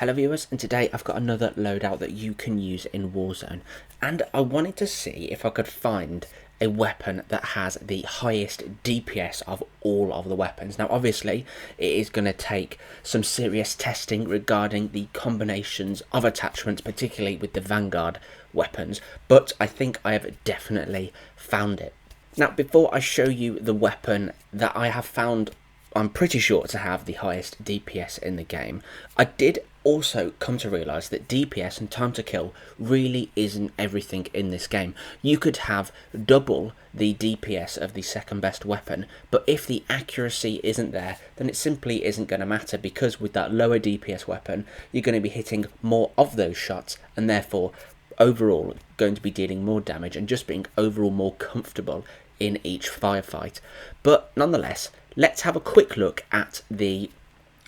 Hello viewers, and today I've got another loadout that you can use in Warzone, and I wanted to see if I could find a weapon that has the highest DPS of all of the weapons. Now obviously it is going to take some serious testing regarding the combinations of attachments, particularly with the Vanguard weapons, but I think I have definitely found it. Now before I show you the weapon that I have found I'm pretty sure to have the highest DPS in the game, I did also come to realise that DPS and time to kill really isn't everything in this game. You could have double the DPS of the second best weapon, but if the accuracy isn't there, then it simply isn't going to matter, because with that lower DPS weapon, you're going to be hitting more of those shots, and therefore overall going to be dealing more damage and just being overall more comfortable in each firefight. But nonetheless, let's have a quick look at the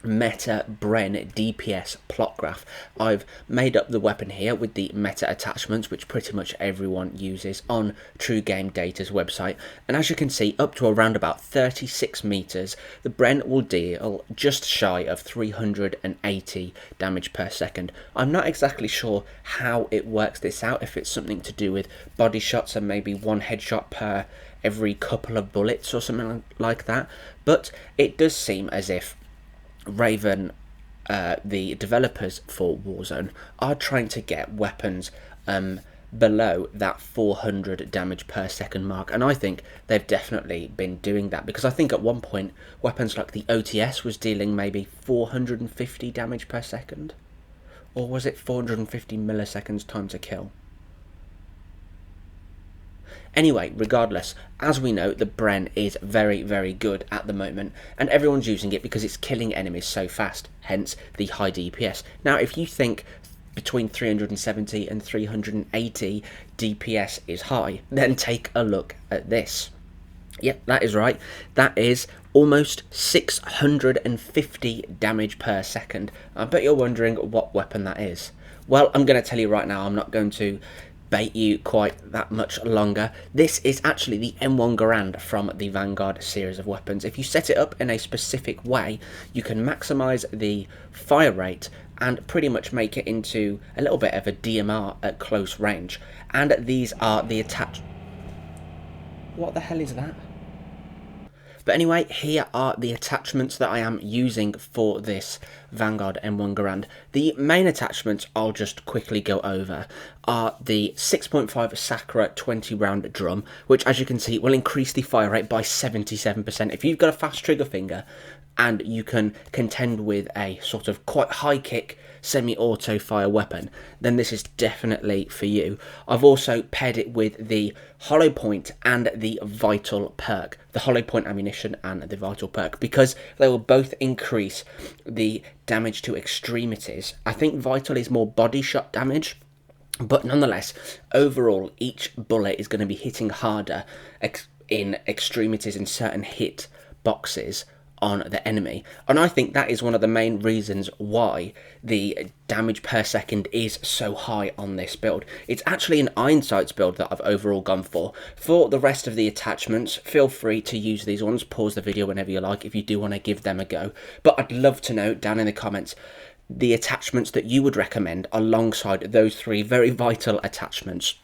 meta Bren DPS plot graph. I've made up the weapon here with the meta attachments, which pretty much everyone uses on True Game Data's website, and as you can see, up to around about 36 meters, the Bren will deal just shy of 380 damage per second. I'm not exactly sure how it works this out, if it's something to do with body shots and maybe one headshot per every couple of bullets or something like that, but it does seem as if Raven, the developers for Warzone, are trying to get weapons below that 400 damage per second mark, and I think they've definitely been doing that, because I think at one point weapons like the OTS was dealing maybe 450 damage per second, or was it 450 milliseconds time to kill? Anyway, regardless, as we know, the Bren is very, very good at the moment, and everyone's using it because it's killing enemies so fast, hence the high DPS. Now, if you think between 370 and 380 DPS is high, then take a look at this. Yep, that is right. That is almost 650 damage per second. I bet you're wondering what weapon that is. Well, I'm going to tell you right now. I'm not going to bait you quite that much longer. This is actually the M1 Garand from the Vanguard series of weapons. If you set it up in a specific way, you can maximize the fire rate and pretty much make it into a little bit of a DMR at close range. And these are the attached... What the hell is that? But anyway, here are the attachments that I am using for this Vanguard M1 Garand. The main attachments I'll just quickly go over are the 6.5 Sakura 20 round drum, which as you can see will increase the fire rate by 77%. If you've got a fast trigger finger and you can contend with a sort of quite high kick semi-auto fire weapon, then this is definitely for you. I've also paired it with the hollow point and the vital perk, the hollow point ammunition and the vital perk, because they will both increase the damage to extremities. I think vital is more body shot damage, but nonetheless, overall each bullet is going to be hitting harder in extremities in certain hit boxes on the enemy, and I think that is one of the main reasons why the damage per second is so high on this build. It's actually an Iron Sights build that I've overall gone for. For the rest of the attachments, feel free to use these ones. Pause the video whenever you like if you do want to give them a go, but I'd love to know down in the comments the attachments that you would recommend alongside those three very vital attachments.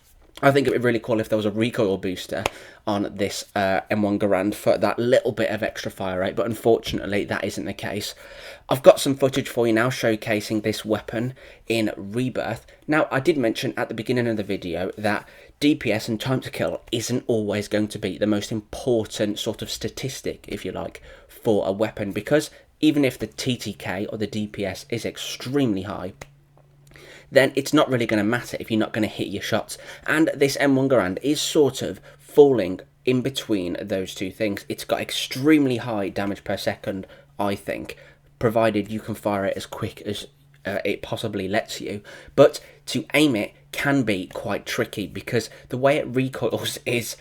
I think it would be really cool if there was a recoil booster on this M1 Garand for that little bit of extra fire rate, but unfortunately that isn't the case. I've got some footage for you now showcasing this weapon in Rebirth. Now, I did mention at the beginning of the video that DPS and time to kill isn't always going to be the most important sort of statistic, if you like, for a weapon, because even if the TTK or the DPS is extremely high, then it's not really going to matter if you're not going to hit your shots. And this M1 Garand is sort of falling in between those two things. It's got extremely high damage per second, I think, provided you can fire it as quick as it possibly lets you. But to aim it can be quite tricky, because the way it recoils is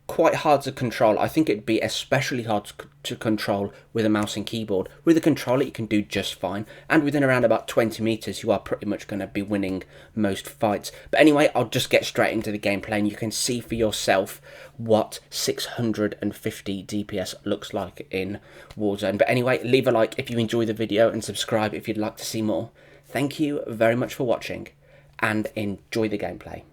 quite hard to control. I think it'd be especially hard to control with a mouse and keyboard. With a controller you can do just fine, and within around about 20 meters you are pretty much going to be winning most fights. But anyway, I'll just get straight into the gameplay and you can see for yourself what 650 DPS looks like in Warzone. But anyway, leave a like if you enjoy the video and subscribe if you'd like to see more, Thank you very much for watching, and enjoy the gameplay.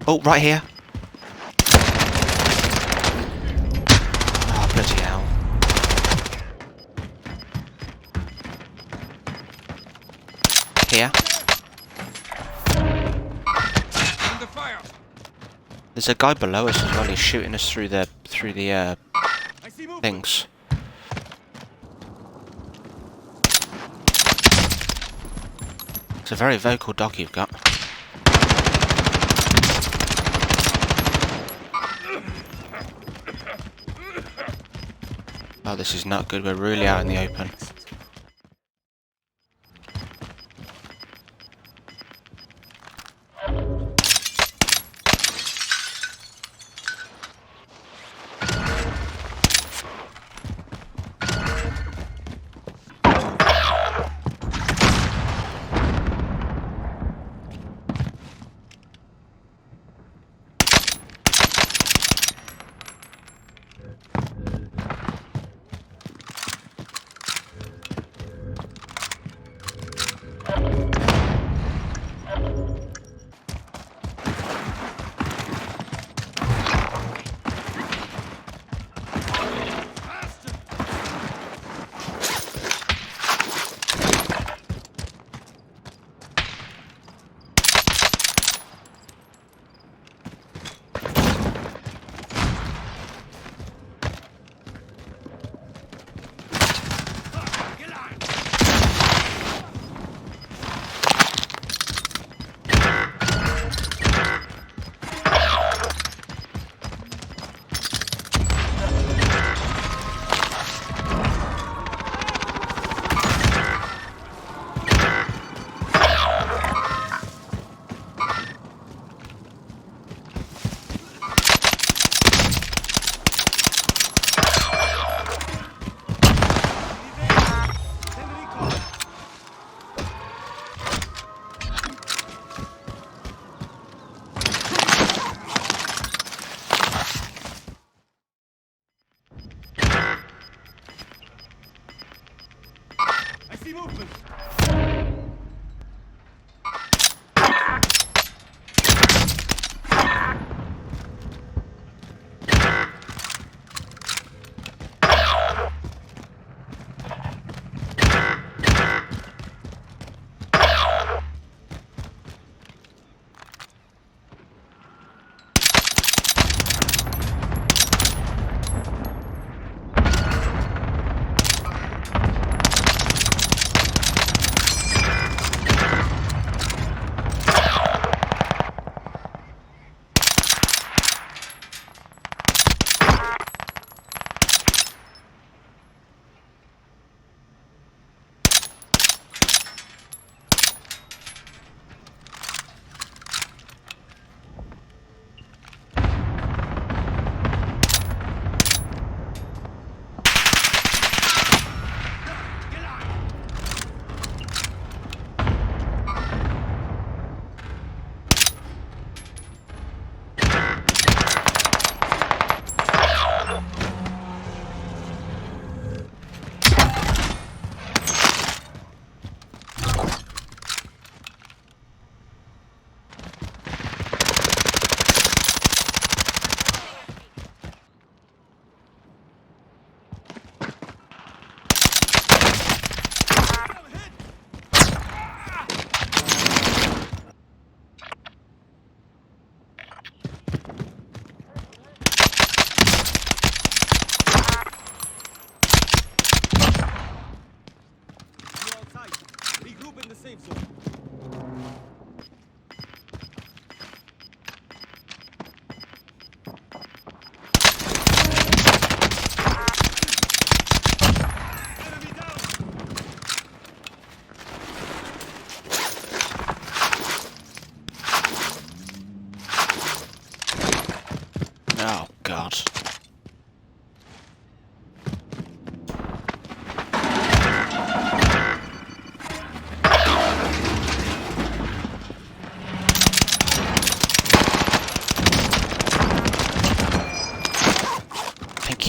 Oh, right here. Oh, bloody hell. Here. There's a guy below us as well. He's shooting us through the things. It's a very vocal dog you've got. Oh, this is not good. We're really out in the open.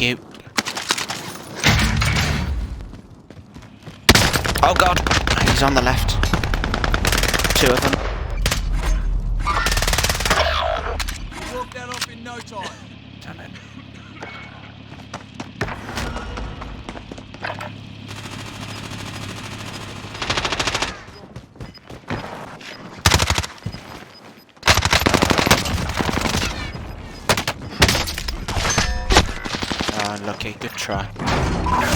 you. Oh god! He's on the left. 2 of them. Walk that off in no time. Damn it. Oh, lucky. Good try.